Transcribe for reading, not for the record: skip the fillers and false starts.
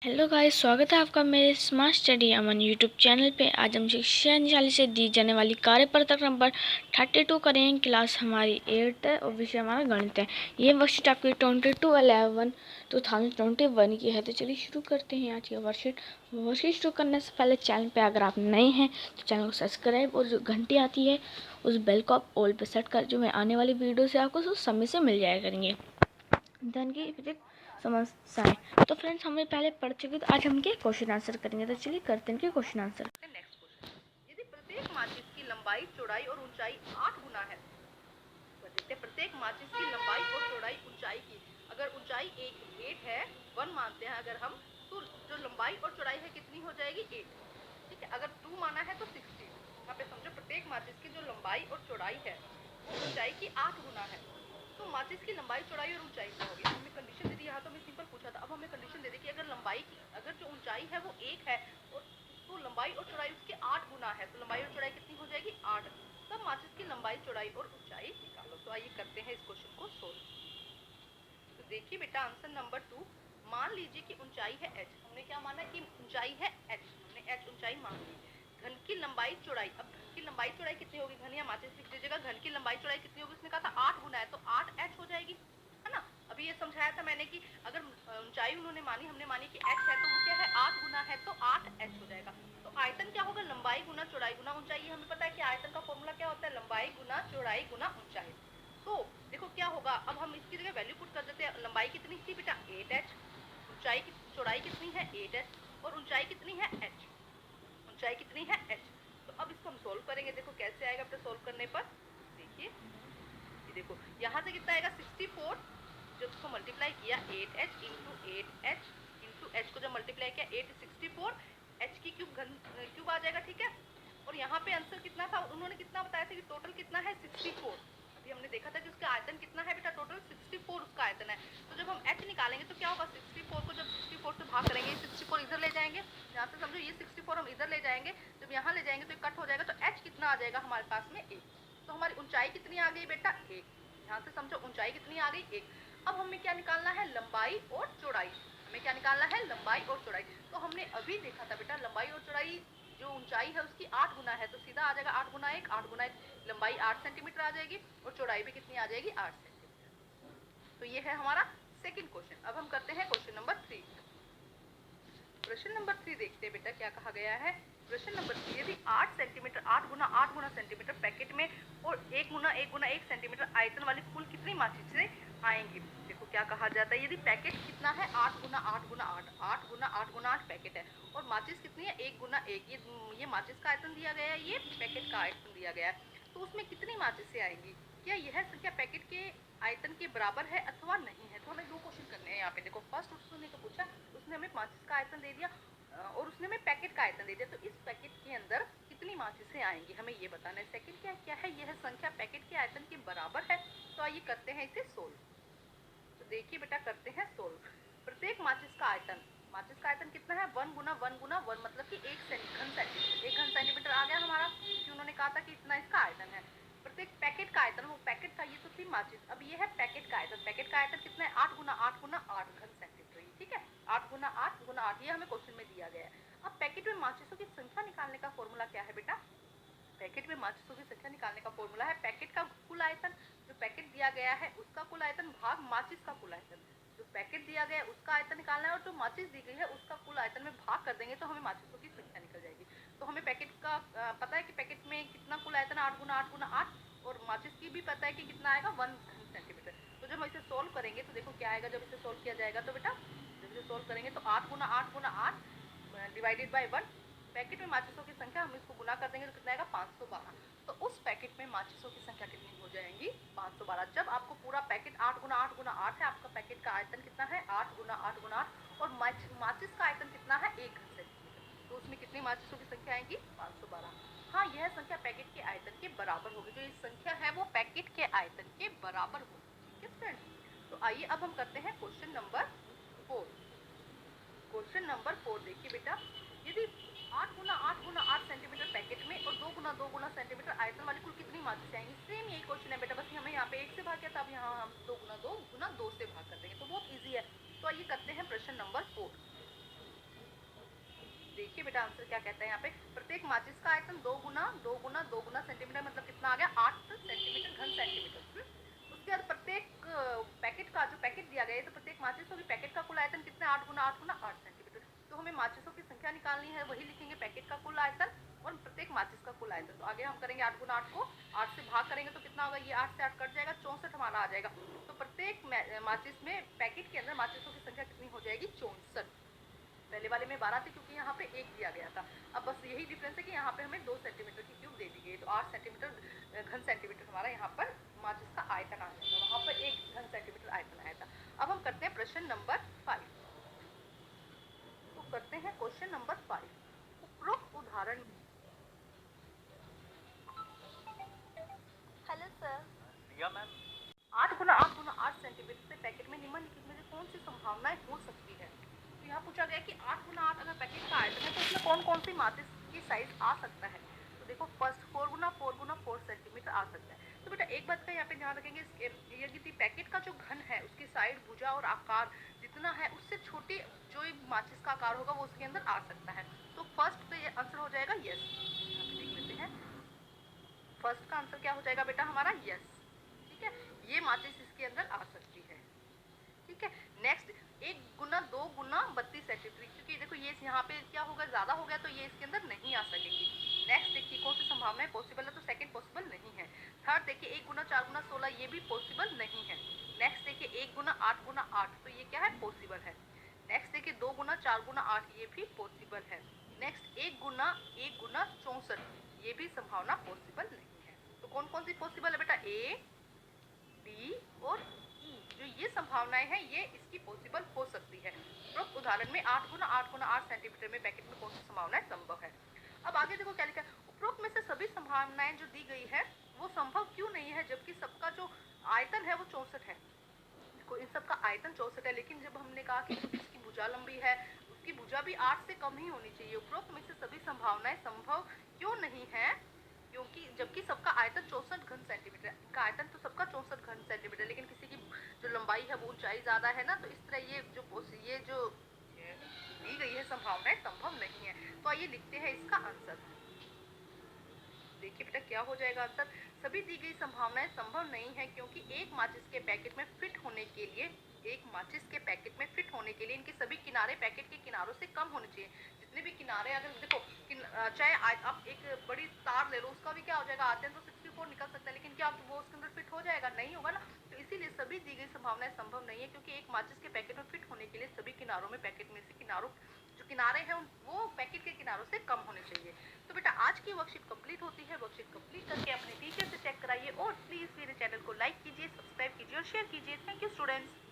Hello guys, स्वागत है आपका मेरे स्मार्ट स्टडी अमन यूट्यूब चैनल पे। आज हम शिक्षा निदेशालय से दी जाने वाली कार्यपत्रक नंबर 32 करेंगे। क्लास हमारी 8 है और विषय हमारा गणित है। ये वर्कशीट आपकी 22/11/2021 की है। तो चलिए शुरू करते हैं आज की वर्कशीट शुरू करने से पहले चैनल पे अगर आप नए हैं तो चैनल को सब्सक्राइब और जो घंटी आती है उस बेल को आप ऑल पे सेट कर, जो मैं आने वाली वीडियो से आपको उस समय से मिल जाया करेंगे। धन की समस्याएं। तो फ्रेंड्स, हमें पहले पढ़ चुके, तो आज हम के क्वेश्चन आंसर करेंगे। तो चलिए करते हैं के क्वेश्चन आंसर। नेक्स्ट क्वेश्चन, यदि प्रत्येक माचिस की लंबाई, चौड़ाई और ऊंचाई 8 गुना है, देखते हैं प्रत्येक माचिस की लंबाई और चौड़ाई ऊंचाई की, अगर ऊंचाई 8 है, 1 मानते हैं अगर हम, तो जो लंबाई और चौड़ाई है कितनी हो जाएगी 8। ठीक है, अगर 2 माना है तो 16। यहाँ पे समझो प्रत्येक माचिस की जो लंबाई और चौड़ाई है वो ऊंचाई की 8 गुना है। तो माचिस की लंबाई, चौड़ाई और ऊंचाई क्या होगी? हमें कंडीशन दे दी, यहाँ तो हमें सिंपल पूछा था। अब हमें कंडीशन दे दी कि अगर जो ऊंचाई है वो 1 है और तो लंबाई और चौड़ाई उसकी 8 गुना है, तो लंबाई और चौड़ाई कितनी हो जाएगी 8। तब माचिस की लंबाई, चौड़ाई और ऊंचाई निकालो। तो आइए करते हैं इस क्वेश्चन को सोल्व। तो देखिए बेटा, आंसर नंबर 2, मान लीजिए कि ऊंचाई है h। हमने क्या माना कि ऊंचाई है h, हमने h ऊंचाई मान ली। घन की लंबाई, चौड़ाई, अब घन की लंबाई चौड़ाई कितनी होगी? घन या माचिस लिख दीजिएगा। घन की लंबाई चौड़ाई कितनी होगी? उसने कहा था 8 गुना है, तो 8h हो जाएगी, है ना। अभी ये समझाया था मैंने कि अगर ऊंचाई उन्होंने मानी, हमने मानी कि h है, तो वो क्या है 8 गुना है, तो 8h हो जाएगा। तो आयतन क्या होगा? लंबाई गुना चौड़ाई गुना ऊंचाई। हमें पता है कि आयतन का फॉर्मूला क्या होता है? लंबाई गुना चौड़ाई गुना ऊंचाई। तो देखो क्या होगा, अब हम इसकी जगह वैल्यू पुट कर देते हैं। लंबाई कितनी थी बेटा? 8h। ऊंचाई की चौड़ाई कितनी है? 8h। और ऊंचाई कितनी है? h। ऊंचाई कितनी है? h। तो अब इसको हम सोल्व करेंगे। देखो कैसे आएगा बेटा सोल्व करने पर। देखिए, ये देखो यहाँ से कितना आएगा 64। जब उसको मल्टीप्लाई किया 8h into 8h into h को जब मल्टीप्लाई किया 864 h की क्यूब आ जाएगा। ठीक है, और यहाँ पे आंसर कितना था? उन्होंने कितना बताया था कि टोटल कितना है 64। अभी हमने देखा था कि उसका आयतन कितना है बेटा? टोटल 64 उसका आयतन है। तो जब हम h निकालेंगे तो क्या होगा? 64 को जब 64 से भाग करेंगे, 64 इधर ले जाएंगे, यहाँ से समझो ये 64 हम इधर ले जाएंगे, जब यहाँ ले जाएंगे तो कट हो जाएगा, तो h कितना आ जाएगा हमारे पास में? 1। तो हमारी ऊंचाई कितनी आ गई बेटा? 1। यहाँ से समझो ऊंचाई कितनी आ गई? 1। अब हमें क्या निकालना है? लंबाई और चौड़ाई। हमें क्या निकालना है? लंबाई और चौड़ाई। तो हमने अभी देखा था बेटा, लंबाई और चौड़ाई जो ऊंचाई है उसकी 8 गुना है, तो सीधा आ जाएगा 8 गुना 1, 8 गुना 1, लंबाई 8 सेंटीमीटर आ जाएगी और चौड़ाई भी कितनी आ जाएगी? 8 सेंटीमीटर। तो ये है हमारा सेकंड क्वेश्चन। अब हम करते हैं क्वेश्चन नंबर 3। प्रश्न नंबर 3 देखते हैं बेटा क्या कहा गया है। प्रश्न नंबर 3, यदि 8 सेंटीमीटर 8 गुना सेंटीमीटर पैकेट में और 1 गुना 1 गुना 1 सेंटीमीटर आयतन वाली कुल कितनी माचिसें आएंगी? देखो क्या कहा जाता है, यदि पैकेट कितना है 8 गुना 8 गुना 8, 8 गुना 8 गुना 8 पैकेट है, और माचिस कितनी है 1 गुना 1, ये माचिस का आयतन दिया गया है, ये पैकेट का आयतन दिया गया है, तो उसमें कितनी माचिसें आएंगी? क्या यह संख्या पैकेट के आयतन के बराबर है अथवा नहीं है? तो हमें दो क्वेश्चन करने हैं यहाँ पे। देखो फर्स्ट उसने तो पूछा, उसने हमें माचिस का आयतन दे दिया और उसने हमें पैकेट का आयतन दे दिया, तो इस पैकेट के अंदर कितनी माचिसें आएंगी हमें ये बताना है। सेकंड क्या है, यह संख्या पैकेट के आयतन के बराबर है। तो आइए करते हैं इसे सोल्व। तो देखिए बेटा करते हैं सोल्व। प्रत्येक माचिस का आयतन कितना है? 1 गुना 1 गुना 1, मतलब कि 1 घन सेंटीमीटर। 1 घन सेंटीमीटर आ गया हमारा, क्योंकि उन्होंने कहा था कि इतना इसका आयतन है। प्रत्येक पैकेट का आयतन, वो पैकेट था, ये तो थी माचिस, अब ये है पैकेट का आयतन। पैकेट का आयतन कितना है? 8 गुना 8 गुना 8 घन सेंटीमीटर। ठीक है, 8 गुना 8 गुना 8, ये हमें क्वेश्चन में दिया गया है। अब पैकेट में माचिसों की संख्या निकालने का फॉर्मूला क्या है बेटा? पैकेट में माचिसों की संख्या निकालने का फॉर्मूला है पैकेट का कुल आयतन, जो पैकेट दिया गया है उसका कुल आयतन भाग माचिस का कुल आयतन। जो पैकेट दिया गया है उसका आयतन निकालना है, और जो माचिस दी गई है उसका कुल आयतन में भाग कर देंगे तो हमें माचिसों की संख्या निकल जाएगी। तो हमें पैकेट का पता है कि पैकेट में कितना कुल आयतन 8 गुना 8 गुना 8, और माचिस की भी पता है कि कितना आएगा 1 सेंटीमीटर। तो जब हम इसे सोल्व करेंगे तो देखो क्या आएगा जब इसे सोल्व किया जाएगा। तो बेटा जब इसे सोल्व करेंगे तो 8 गुना 8 गुना 8 डिवाइडेड बाई 1, पैकेट में माचिसों की संख्या हम इसको गुना कर देंगे तो कितना आएगा 512। तो उस पैकेट में माचिसों की संख्या कितनी हो जाएंगी? 512। जब आपको पूरा पैकेट 8 गुना 8 गुना 8 है, आपका पैकेट का आयतन कितना है? 8 गुना 8 गुना 8, और माचिस का आयतन कितना है? 1 घन सेंटीमीटर। तो उसमें कितनी माचिसों की संख्या आएगी? 512। हाँ, यह संख्या पैकेट के आयतन के बराबर होगी। जो ये संख्या है वो पैकेट के आयतन के बराबर होगी। ठीक है फ्रेंड, तो आइए अब हम करते हैं क्वेश्चन नंबर 4। क्वेश्चन नंबर 4 देखिए बेटा, यदि 8 गुना 8 गुना 8 सेंटीमीटर पैकेट में और 2 गुना सेंटीमीटर आयतन वाली कुल कितनी माचिसें आएंगी? सेम यही क्वेश्चन है बेटा, बस हमें यहाँ पे 1 से भाग किया था, अब यहाँ हम 2 गुना 2 से भाग कर देंगे, तो बहुत इजी है। तो आइए करते हैं प्रश्न नंबर 4। बेटा आंसर क्या कहता है यहाँ पे, प्रत्येक माचिस का आयतन 2 गुना सेंटीमीटर, मतलब कितना आ गया 8 सेंटीमीटर घन सेंटीमीटर। उसके बाद प्रत्येक पैकेट का जो पैकेट दिया गया है तो प्रत्येक माचिस होगी, पैकेट का कुल आयतन कितना 8 गुना 8 सेंटीमीटर। तो हमें माचिसों की संख्या निकालनी है, वही लिखेंगे पैकेट का कुल आयतन और प्रत्येक माचिस का कुल आयतन। तो आगे हम करेंगे 8 गुना 8 को 8 से भाग करेंगे तो कितना होगा, ये 8 से 8 कट जाएगा, 64 हमारा आ जाएगा। तो प्रत्येक माचिस में पैकेट के अंदर माचिसों की संख्या कितनी हो जाएगी, 64। पहले वाले में 12 थे क्योंकि यहाँ पे 1 दिया गया था। अब बस यही डिफरेंस है कि यहाँ पे हमें 2 सेंटीमीटर की क्यूब दे दी गई, तो 8 सेंटीमीटर घन सेंटीमीटर हमारा यहाँ पर माचिस का आयतन आ जाएगा, वहाँ पर 1 घन सेंटीमीटर आयतन आया था। अब हम करते हैं प्रश्न नंबर 5। तो करते हैं क्वेश्चन नंबर 5। उपरोक्त उदाहरण, हेलो सर, रिया मैम, 8 गुना 8 सेंटीमीटर से पैकेट में निम्नलिखित में से कौन सी संभावनाएं हो सकती है। तो यहाँ पूछा गया कि 8 गुना 8 अगर पैकेट का आयतन है तो उसमें कौन कौन सी माचिस की साइज आ सकता है। तो देखो फर्स्ट 4 गुना 4 सेंटीमीटर आ सकता है। तो बेटा एक बात का यहाँ पे ध्यान रखेंगे, यदि पैकेट का जो घन है उसकी साइड, भुजा और आकार जितना है उससे छोटी जो माचिस का आकार होगा वो उसके अंदर आ सकता है। तो फर्स्ट पे आंसर हो जाएगा यस। देख लेते हैं, फर्स्ट का आंसर क्या हो जाएगा बेटा हमारा, यस। ठीक है, ये माचिस इसके अंदर आ सकती है। ठीक है, नेक्स्ट 1 गुना 2 गुना 32 सेंटीमीटर, क्योंकि देखो ये यहाँ पे क्या होगा, ज्यादा हो गया तो ये इसके अंदर नहीं आ सकेगी। नेक्स्ट देखिए कौन सी संभावना है पॉसिबल है, तो सेकंड पॉसिबल नहीं है। थर्ड देखिए 1 गुना 4 गुना 16, ये भी पॉसिबल नहीं है। नेक्स्ट देखिए 1 गुना 8, तो ये क्या है, पॉसिबल है। नेक्स्ट देखिए 2 गुना 4 गुना 8, ये भी पॉसिबल है। नेक्स्ट 1 गुना 64, ये भी संभावना पॉसिबल नहीं है। तो कौन कौन सी पॉसिबल है बेटा, ए, बी और ई, जो ये संभावनाएं हैं ये इसकी पॉसिबल हो सकती है। उपरोक्त उदाहरण में 8 गुना 8 सेंटीमीटर में पैकेट में कौन सी संभावनाएं संभव है। अब आगे देखो क्या लिखा है, उपरोक्त में से सभी संभावनाएं जो दी गई है वो संभव क्यों नहीं है, जबकि सबका जो आयतन है वो 64 है। देखो इन सबका आयतन 64 है, लेकिन जब हमने कहा कि इसकी भुजा लंबी है, उसकी भुजा भी 8 से कम ही होनी चाहिए। उपरोक्त में से सभी संभावनाएं संभव क्यों नहीं है, क्योंकि जबकि सबका आयतन 64 घन सेंटीमीटर है। इनका आयतन तो सबका 64 घन सेंटीमीटर, लेकिन किसी की जो लंबाई है वो ऊंचाई ज्यादा है ना, तो इस तरह ये जो दी गई है संभावनाएं संभव नहीं है। तो आइए लिखते हैं इसका आंसर। देखिए बेटा क्या हो जाएगा आंसर, सभी दी गई संभावनाएं संभव नहीं है क्योंकि एक माचिस के पैकेट में फिट होने के लिए इनके सभी किनारे पैकेट के किनारों से कम होने चाहिए। जितने भी किनारे, अगर देखो चाहे आप एक बड़ी तार ले लो, उसका भी क्या हो जाएगा, आयतन तो 64 निकल सकता है, लेकिन क्या वो उसके अंदर फिट हो जाएगा, नहीं होगा ना। तो इसीलिए सभी दी गई संभावनाएं संभव नहीं है, क्योंकि एक माचिस के पैकेट में फिट होने के लिए सभी किनारों में पैकेट में से जो किनारे हैं वो पैकेट के किनारों से कम होने चाहिए। तो बेटा आज की वर्कशीट कंप्लीट होती है। वर्कशीट कंप्लीट करके अपने टीचर से चेक कराइए और प्लीज मेरे चैनल को लाइक कीजिए, सब्सक्राइब कीजिए और शेयर कीजिए। Thank you students.